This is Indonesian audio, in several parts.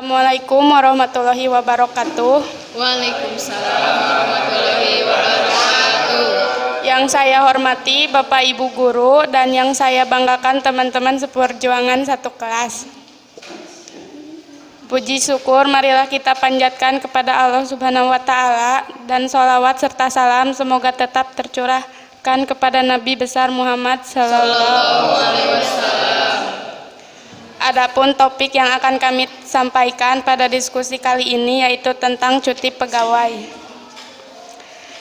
Assalamualaikum warahmatullahi wabarakatuh. Waalaikumsalam warahmatullahi wabarakatuh. Yang saya hormati Bapak Ibu Guru dan yang saya banggakan teman-teman seperjuangan satu kelas. Puji syukur marilah kita panjatkan kepada Allah Subhanahu wa Ta'ala, dan sholawat serta salam semoga tetap tercurahkan kepada Nabi besar Muhammad Sallallahu Alaihi Wasallam. Adapun topik yang akan kami sampaikan pada diskusi kali ini yaitu tentang cuti pegawai.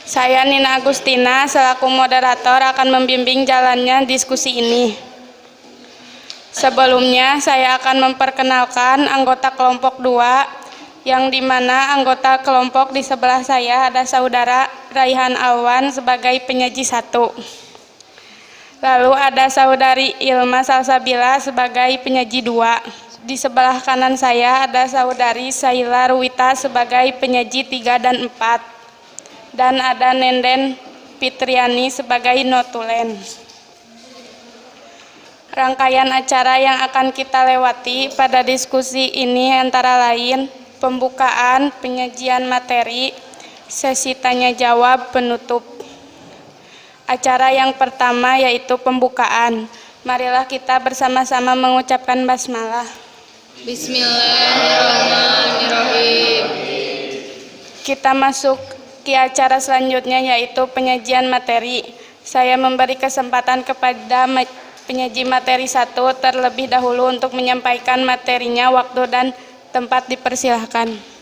Saya Nina Agustina selaku moderator akan membimbing jalannya diskusi ini. Sebelumnya saya akan memperkenalkan anggota kelompok 2, yang dimana anggota kelompok di sebelah saya ada saudara Raihan Alwan sebagai penyaji 1. Lalu ada saudari Ilma Salsabila sebagai penyaji 2. Di sebelah kanan saya ada saudari Saila Ruwita sebagai penyaji 3 dan 4. Dan ada Nenden Fitriani sebagai notulen. Rangkaian acara yang akan kita lewati pada diskusi ini antara lain pembukaan, penyajian materi, sesi tanya jawab, penutup. Acara yang pertama yaitu pembukaan. Marilah kita bersama-sama mengucapkan basmalah. Bismillahirrahmanirrahim. Kita masuk ke acara selanjutnya yaitu penyajian materi. Saya memberi kesempatan kepada penyaji materi 1 terlebih dahulu untuk menyampaikan materinya. Waktu dan tempat dipersilahkan.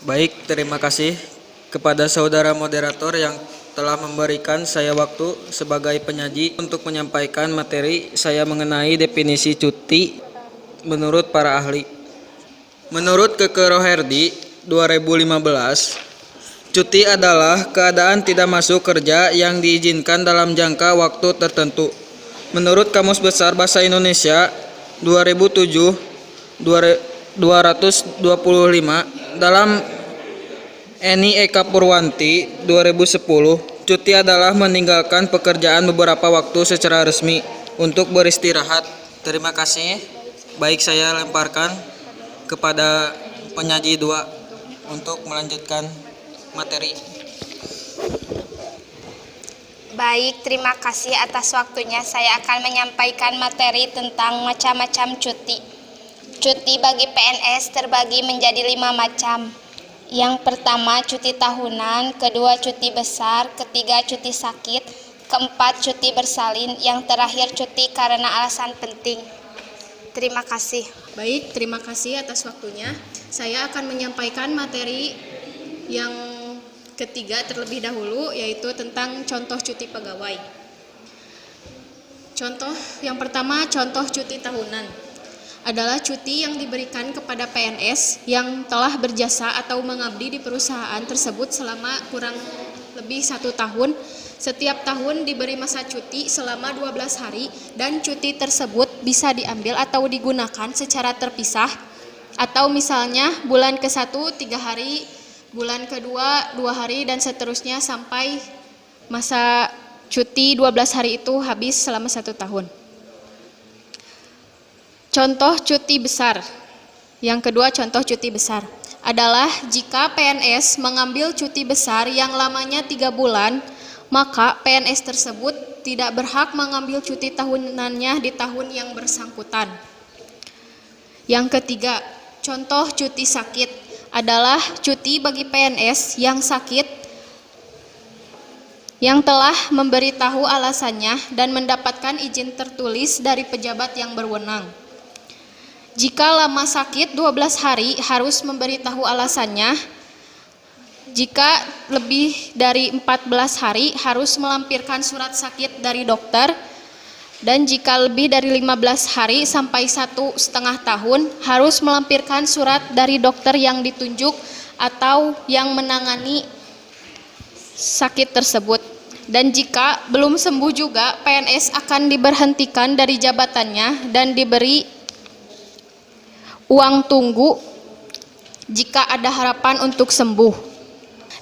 Baik, terima kasih kepada saudara moderator yang telah memberikan saya waktu sebagai penyaji untuk menyampaikan materi saya mengenai definisi cuti menurut para ahli. Menurut Keke Roherdi 2015, cuti adalah keadaan tidak masuk kerja yang diizinkan dalam jangka waktu tertentu. Menurut Kamus Besar Bahasa Indonesia 2007 225, dalam Eni Eka Purwanti 2010, cuti adalah meninggalkan pekerjaan beberapa waktu secara resmi untuk beristirahat. Terima kasih. Baik, saya lemparkan kepada penyaji 2 untuk melanjutkan materi. Baik, terima kasih atas waktunya. Saya akan menyampaikan materi tentang macam-macam cuti. Cuti bagi PNS terbagi menjadi 5 macam. Yang pertama cuti tahunan, kedua cuti besar, ketiga cuti sakit, keempat cuti bersalin, yang terakhir cuti karena alasan penting. Terima kasih. Baik, terima kasih atas waktunya. Saya akan menyampaikan materi yang ketiga terlebih dahulu, yaitu tentang contoh cuti pegawai. Contoh yang pertama, contoh cuti tahunan adalah cuti yang diberikan kepada PNS yang telah berjasa atau mengabdi di perusahaan tersebut selama kurang lebih 1 tahun. Setiap tahun diberi masa cuti selama 12 hari dan cuti tersebut bisa diambil atau digunakan secara terpisah, atau misalnya bulan ke-1 3 hari, bulan ke-2 2 hari, dan seterusnya sampai masa cuti 12 hari itu habis selama 1 tahun. Contoh cuti besar. Yang kedua, contoh cuti besar adalah jika PNS mengambil cuti besar yang lamanya 3 bulan, maka PNS tersebut tidak berhak mengambil cuti tahunannya di tahun yang bersangkutan. Yang ketiga, contoh cuti sakit adalah cuti bagi PNS yang sakit yang telah memberitahu alasannya dan mendapatkan izin tertulis dari pejabat yang berwenang. Jika lama sakit 12 hari harus memberitahu alasannya. Jika lebih dari 14 hari harus melampirkan surat sakit dari dokter. Dan jika lebih dari 15 hari sampai 1,5 tahun harus melampirkan surat dari dokter yang ditunjuk atau yang menangani sakit tersebut. Dan jika belum sembuh juga, PNS akan diberhentikan dari jabatannya dan diberi uang tunggu jika ada harapan untuk sembuh.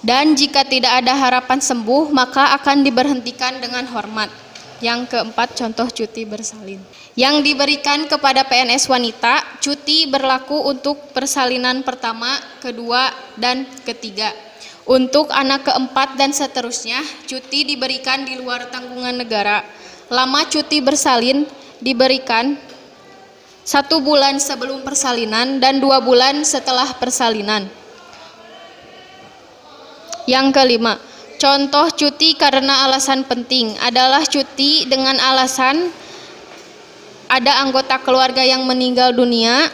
Dan jika tidak ada harapan sembuh, maka akan diberhentikan dengan hormat. Yang keempat, contoh cuti bersalin. Yang diberikan kepada PNS wanita, cuti berlaku untuk persalinan pertama, kedua, dan ketiga. Untuk anak keempat dan seterusnya, cuti diberikan di luar tanggungan negara. Lama cuti bersalin diberikan 1 bulan sebelum persalinan dan 2 bulan setelah persalinan. Yang kelima, contoh cuti karena alasan penting adalah cuti dengan alasan ada anggota keluarga yang meninggal dunia,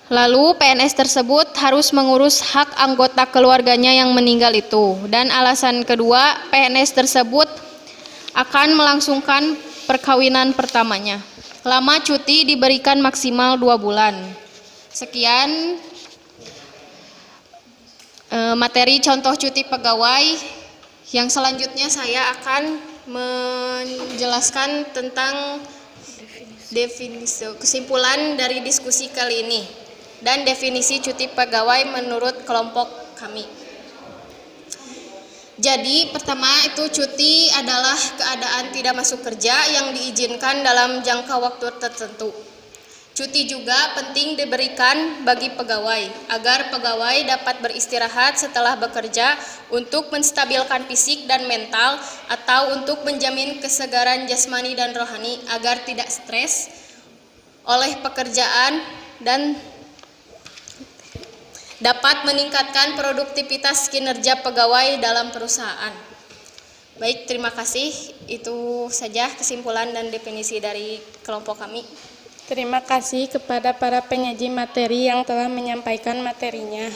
lalu PNS tersebut harus mengurus hak anggota keluarganya yang meninggal itu. Dan alasan kedua, PNS tersebut akan melangsungkan perkawinan pertamanya. Lama cuti diberikan maksimal 2 bulan. Sekian materi contoh cuti pegawai. Yang selanjutnya saya akan menjelaskan tentang definisi kesimpulan dari diskusi kali ini dan definisi cuti pegawai menurut kelompok kami. Jadi pertama itu cuti adalah keadaan tidak masuk kerja yang diizinkan dalam jangka waktu tertentu. Cuti juga penting diberikan bagi pegawai agar pegawai dapat beristirahat setelah bekerja untuk menstabilkan fisik dan mental atau untuk menjamin kesegaran jasmani dan rohani agar tidak stres oleh pekerjaan dan dapat meningkatkan produktivitas kinerja pegawai dalam perusahaan. Baik, terima kasih. Itu saja kesimpulan dan definisi dari kelompok kami. Terima kasih kepada para penyaji materi yang telah menyampaikan materinya.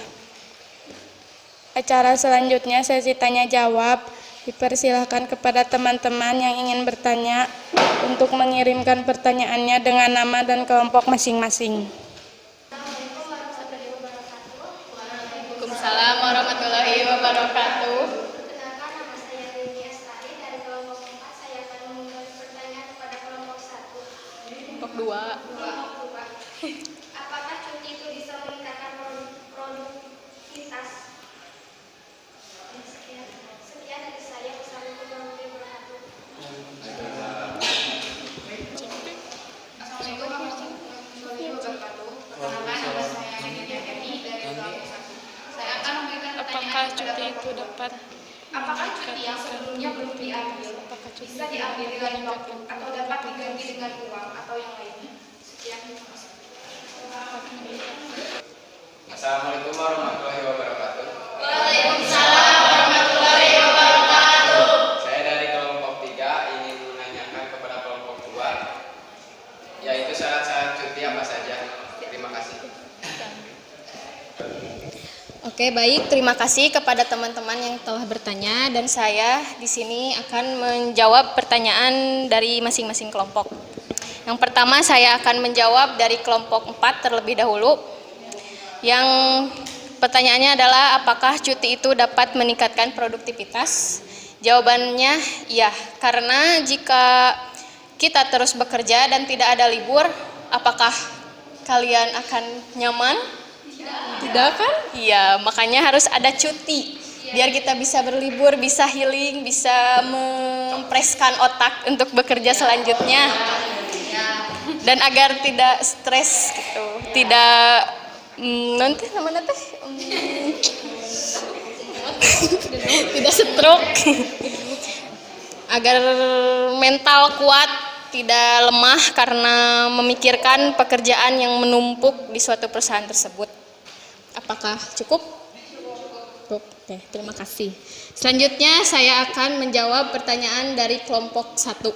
Acara selanjutnya sesi tanya jawab. Dipersilahkan kepada teman-teman yang ingin bertanya untuk mengirimkan pertanyaannya dengan nama dan kelompok masing-masing. Waalaikumsalam warahmatullahi wabarakatuh. Perkenalkan, nama saya Rini Astari dari kelompok 4. Saya akan mengulangi pertanyaan kepada kelompok 1. Kelompok 2. Apakah cuti itu bisa meningkatkan produktivitas? Sekian dari saya. Wassalamualaikum warahmatullahi wabarakatuh. Assalamualaikum warahmatullahi wabarakatuh. Perkenalkan, nama saya Nenek Eni dari kelompok 1. Saya akan memberikan Apakah pertanyaan cuti kepada itu dapat apakah cuti yang sebelumnya belum diambil bisa diambil di lain waktu atau dapat diganti dengan uang atau yang lainnya? Sekian, terima kasih. Assalamualaikum warahmatullahi wabarakatuh. Waalaikumsalam warahmatullahi wabarakatuh. Saya dari kelompok 3 ingin menanyakan kepada kelompok 2 yaitu syarat-syarat cuti apa saja. Terima kasih. Oke, baik. Terima kasih kepada teman-teman yang telah bertanya dan saya di sini akan menjawab pertanyaan dari masing-masing kelompok. Yang pertama saya akan menjawab dari kelompok 4 terlebih dahulu. Yang pertanyaannya adalah apakah cuti itu dapat meningkatkan produktivitas? Jawabannya iya, karena jika kita terus bekerja dan tidak ada libur, apakah kalian akan nyaman? Tidak kan? Iya, makanya harus ada cuti biar kita bisa berlibur, bisa healing, bisa mempreskan otak untuk bekerja selanjutnya. Dan agar tidak stres gitu, tidak nanti namanya teh tidak stroke. Agar mental kuat, tidak lemah karena memikirkan pekerjaan yang menumpuk di suatu perusahaan tersebut. Apakah cukup? Cukup. Oke, terima kasih. Selanjutnya saya akan menjawab pertanyaan dari kelompok 1.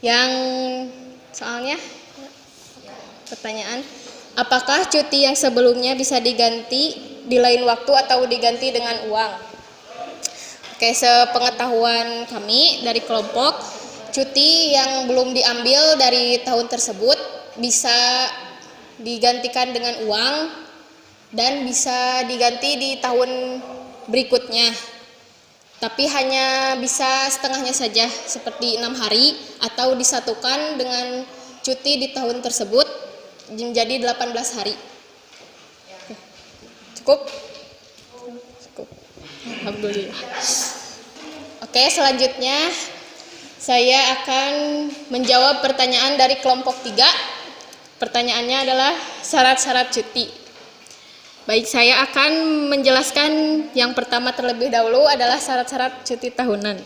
Yang soalnya pertanyaan, apakah cuti yang sebelumnya bisa diganti di lain waktu atau diganti dengan uang? Oke, sepengetahuan kami dari kelompok, cuti yang belum diambil dari tahun tersebut bisa digantikan dengan uang dan bisa diganti di tahun berikutnya. Tapi hanya bisa setengahnya saja, seperti 6 hari atau disatukan dengan cuti di tahun tersebut menjadi 18 hari. Cukup? Cukup. Alhamdulillah. Oke, selanjutnya Saya akan menjawab pertanyaan dari kelompok 3. Pertanyaannya adalah syarat-syarat cuti. Baik, saya akan menjelaskan yang pertama terlebih dahulu adalah syarat-syarat cuti tahunan.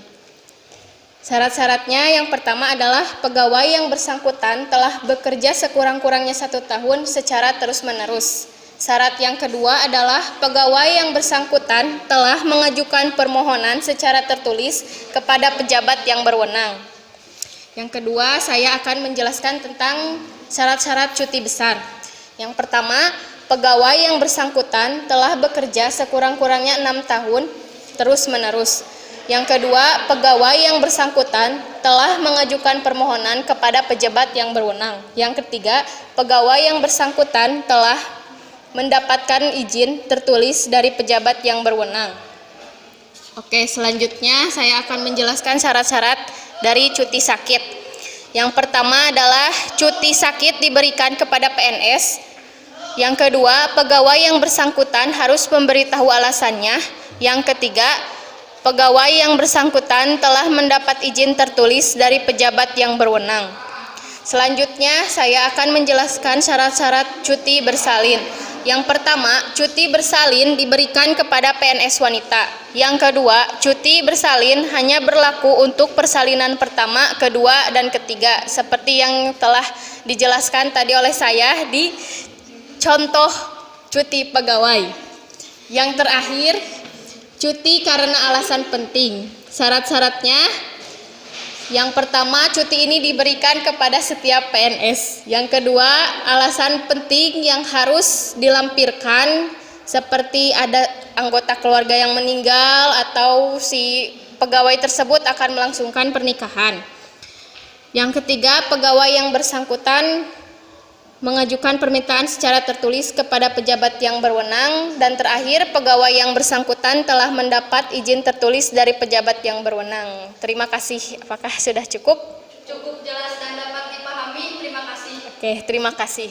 Syarat-syaratnya yang pertama adalah pegawai yang bersangkutan telah bekerja sekurang-kurangnya 1 tahun secara terus-menerus. Syarat yang kedua adalah pegawai yang bersangkutan telah mengajukan permohonan secara tertulis kepada pejabat yang berwenang. Yang kedua, saya akan menjelaskan tentang syarat-syarat cuti besar. Yang pertama, pegawai yang bersangkutan telah bekerja sekurang-kurangnya 6 tahun terus-menerus. Yang kedua, pegawai yang bersangkutan telah mengajukan permohonan kepada pejabat yang berwenang. Yang ketiga, pegawai yang bersangkutan telah mendapatkan izin tertulis dari pejabat yang berwenang. Oke, selanjutnya saya akan menjelaskan syarat-syarat dari cuti sakit. Yang pertama adalah cuti sakit diberikan kepada PNS. Yang kedua, pegawai yang bersangkutan harus memberitahu alasannya. Yang ketiga, pegawai yang bersangkutan telah mendapat izin tertulis dari pejabat yang berwenang. Selanjutnya, saya akan menjelaskan syarat-syarat cuti bersalin. Yang pertama, cuti bersalin diberikan kepada PNS wanita. Yang kedua, cuti bersalin hanya berlaku untuk persalinan pertama, kedua, dan ketiga, seperti yang telah dijelaskan tadi oleh saya di contoh cuti pegawai. Yang terakhir, cuti karena alasan penting. Syarat-syaratnya, yang pertama, cuti ini diberikan kepada setiap PNS. Yang kedua, alasan penting yang harus dilampirkan seperti ada anggota keluarga yang meninggal atau si pegawai tersebut akan melangsungkan pernikahan. Yang ketiga, pegawai yang bersangkutan mengajukan permintaan secara tertulis kepada pejabat yang berwenang. Dan terakhir, pegawai yang bersangkutan telah mendapat izin tertulis dari pejabat yang berwenang. Terima kasih. Apakah sudah cukup? Cukup jelas dan dapat dipahami. Terima kasih. Oke, terima kasih.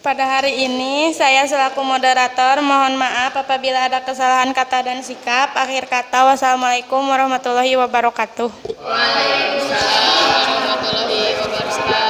Pada hari ini, saya selaku moderator mohon maaf apabila ada kesalahan kata dan sikap. Akhir kata, wassalamualaikum warahmatullahi wabarakatuh. Waalaikumsalam warahmatullahi wabarakatuh.